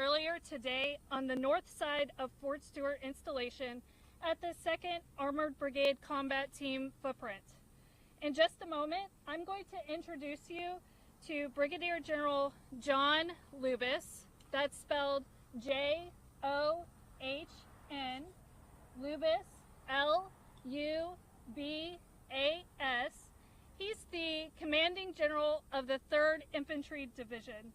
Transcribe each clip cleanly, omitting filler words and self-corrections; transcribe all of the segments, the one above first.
earlier today on the north side of Fort Stewart installation at the 2nd Armored Brigade Combat Team footprint. In just a moment, I'm going to introduce you to Brigadier General John Lubas. That's spelled J-O-H-N, Lubas, L-U-B-A-S. He's the Commanding General of the 3rd Infantry Division.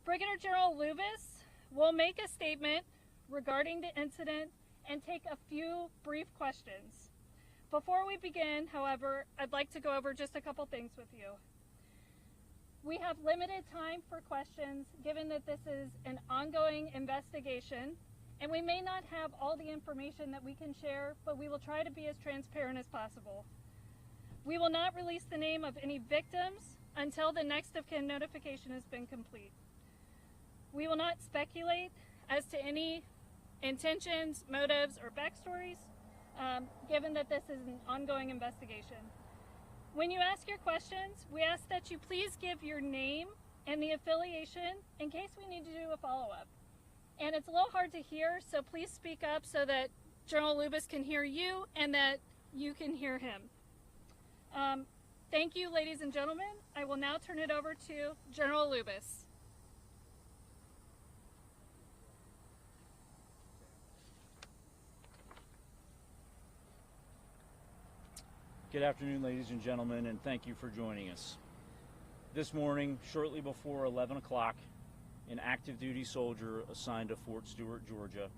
Brigadier General Lubas will make a statement regarding the incident and take a few brief questions. Before we begin, however, I'd like to go over just a couple things with you. We have limited time for questions given that this is an ongoing investigation, and we may not have all the information that we can share, but we will try to be as transparent as possible. We will not release the name of any victims until the next of kin notification has been complete. We will not speculate as to any intentions, motives, or backstories, given that this is an ongoing investigation. When you ask your questions, we ask that you please give your name and the affiliation in case we need to do a follow-up. And it's a little hard to hear, so please speak up so that General Lubas can hear you and that you can hear him. Thank you, ladies and gentlemen. I will now turn it over to General Lubas. Good afternoon, ladies and gentlemen, and thank you for joining us. This morning, shortly before 11 o'clock, an active duty soldier assigned to Fort Stewart, Georgia,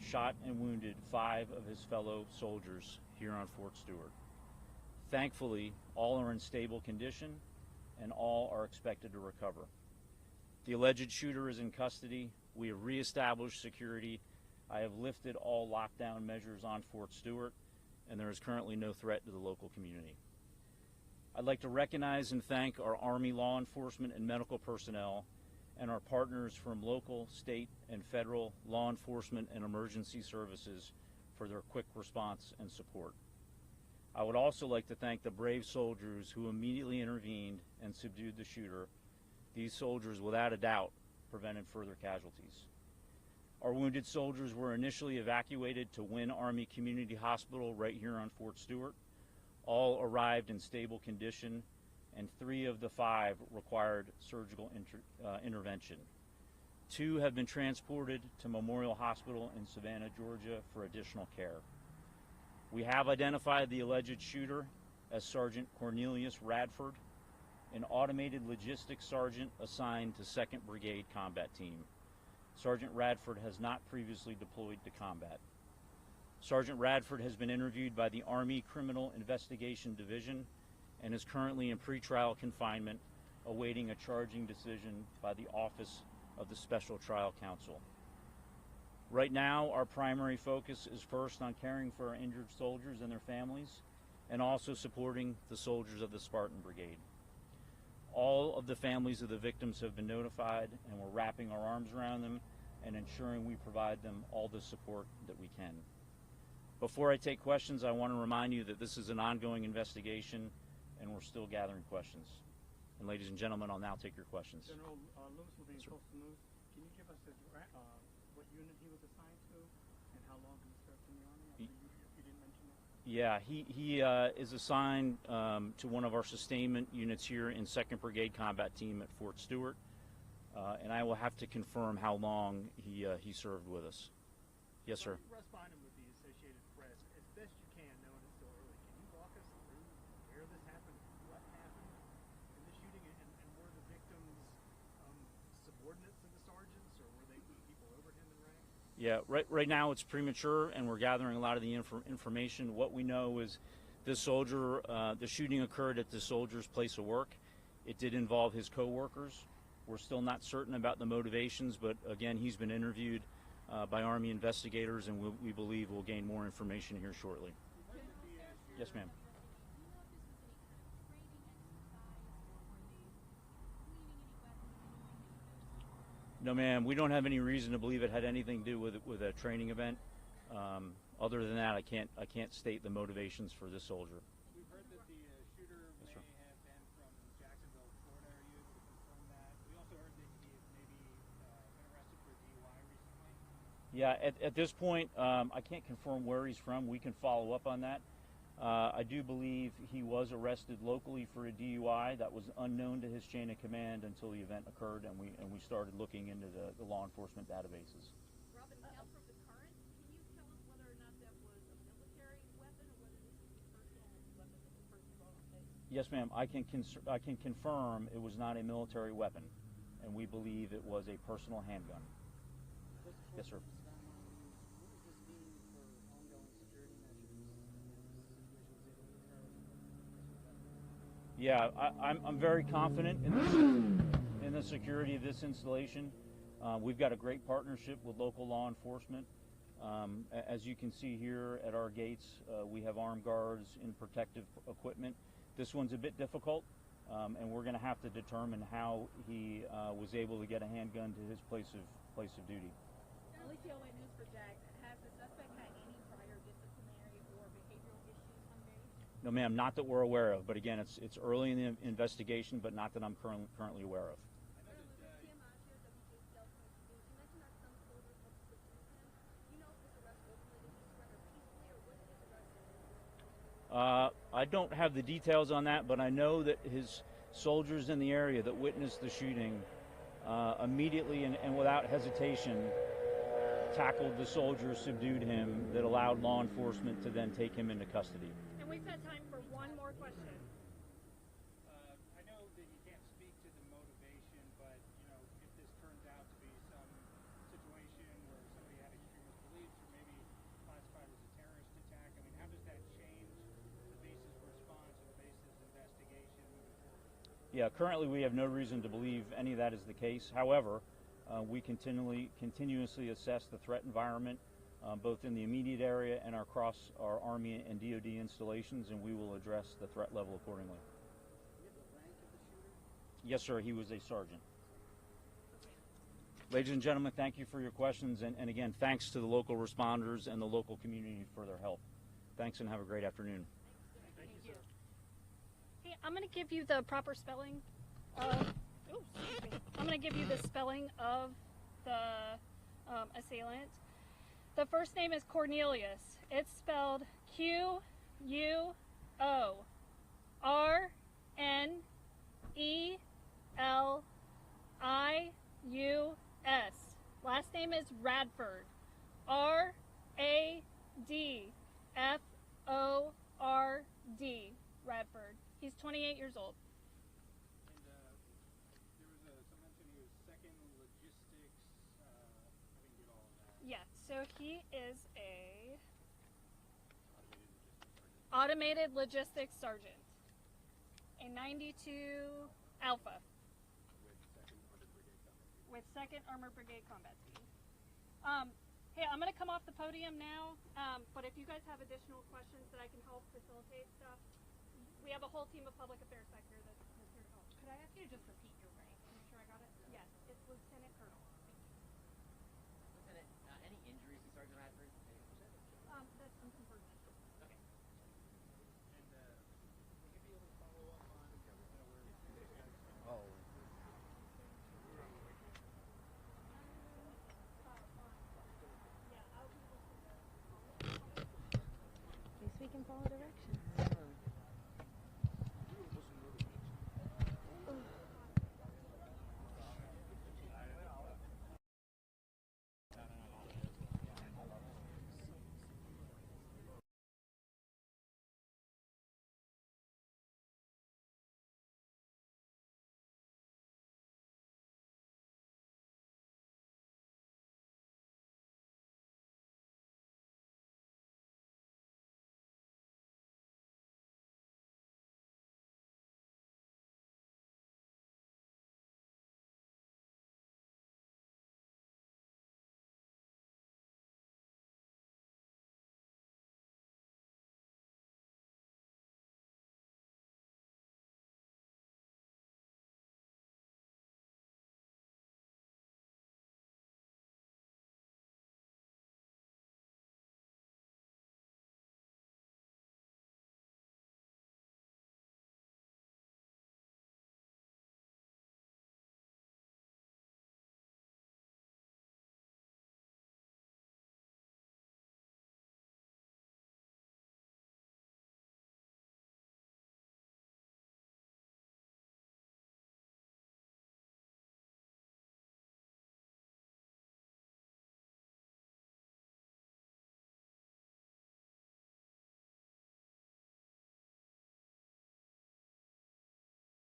shot and wounded 5 of his fellow soldiers here on Fort Stewart. Thankfully, all are in stable condition and all are expected to recover. The alleged shooter is in custody. We have reestablished security. I have lifted all lockdown measures on Fort Stewart, and there is currently no threat to the local community. I'd like to recognize and thank our Army law enforcement and medical personnel and our partners from local, state, and federal law enforcement and emergency services for their quick response and support. I would also like to thank the brave soldiers who immediately intervened and subdued the shooter. These soldiers, without a doubt, prevented further casualties. Our wounded soldiers were initially evacuated to Wynn Army Community Hospital right here on Fort Stewart. All arrived in stable condition, and 3 of the 5 required surgical intervention. 2 have been transported to Memorial Hospital in Savannah, Georgia for additional care. We have identified the alleged shooter as Sergeant Cornelius Radford, an automated logistics sergeant assigned to 2nd Brigade Combat Team. Sergeant Radford has not previously deployed to combat. Sergeant Radford has been interviewed by the Army Criminal Investigation Division and is currently in pretrial confinement, awaiting a charging decision by the Office of the Special Trial Counsel. Right now, our primary focus is first on caring for our injured soldiers and their families, and also supporting the soldiers of the Spartan Brigade. All of the families of the victims have been notified, and we're wrapping our arms around them and ensuring we provide them all the support that we can. Before I take questions, I want to remind you that this is an ongoing investigation and we're still gathering questions. And ladies and gentlemen, I'll now take your questions. General Lewis will be in Coastal News. Can you give us what unit he was assigned to and how long he served in the Army? If you didn't mention that. Yeah, he is assigned to one of our sustainment units here in 2nd Brigade Combat Team at Fort Stewart, and I will have to confirm how long he served with us. Yes, sir. Corresponding with the Associated Press, as best you can, knowing it's still early, can you walk us through where this happened, what happened in the shooting, and were the victims subordinates to the sergeants, or were they people over him in rank? Yeah, right now it's premature, and we're gathering a lot of the information. What we know is this soldier, the shooting occurred at the soldier's place of work. It did involve his co-workers. We're still not certain about the motivations, but again, he's been interviewed by Army investigators, and we believe we'll gain more information here shortly. Yes, ma'am. No, ma'am. We don't have any reason to believe it had anything to do with a training event. Other than that, I can't state the motivations for this soldier. We've heard that the shooter Yes, sir. may have been from Jacksonville, Florida. Are you able to confirm that? We also heard that he had maybe been arrested Yeah, at this point, I can't confirm where he's from. We can follow up on that. I do believe he was arrested locally for a DUI that was unknown to his chain of command until the event occurred, and we started looking into the law enforcement databases. Robin, now from the current, can you tell us whether or not that was a military weapon or whether this is a personal weapon that the person brought on base? Yes, ma'am. I can confirm it was not a military weapon, and we believe it was a personal handgun. Yes, sir. Yeah, I'm very confident in the security of this installation. We've got a great partnership with local law enforcement. As you can see here at our gates, we have armed guards in protective equipment. This one's a bit difficult, and we're going to have to determine how he was able to get a handgun to his place of duty. KATV News for Jack. Has the suspect had any prior disciplinary or behavioral issues on base? No, ma'am, not that we're aware of. But again, it's early in the investigation, but not that I'm currently aware of. I don't have the details on that, but I know that his soldiers in the area that witnessed the shooting immediately and without hesitation tackled the soldier, subdued him, that allowed law enforcement to then take him into custody. And we've got time for one more question. I know that you can't speak to the motivation, but if this turns out to be some situation where somebody had extremist beliefs or maybe classified as a terrorist attack, I mean, how does that change the base's response or the base's investigation moving forward? Yeah, currently we have no reason to believe any of that is the case. However, we continuously assess the threat environment, both in the immediate area and across our Army and DoD installations, and we will address the threat level accordingly. Yes, sir. He was a sergeant. Ladies and gentlemen, thank you for your questions, and again, thanks to the local responders and the local community for their help. Thanks, and have a great afternoon. Thank you. Hey, I'm going to give you the proper spelling of. I'm going to give you the spelling of the assailant. The first name is Cornelius. It's spelled Q-U-O-R-N-E-L-I-U-S. Last name is Radford. R-A-D-F-O-R-D. Radford. He's 28 years old. Yeah, so he is a automated logistics sergeant, a 92 Alpha with 2nd Armored Brigade Combat Team. Hey, I'm going to come off the podium now, but if you guys have additional questions that I can help facilitate stuff, we have a whole team of public affairs back here that's here to help. Could I ask you to just repeat your rank? Make sure I got it? Yes, it's Lieutenant Colonel.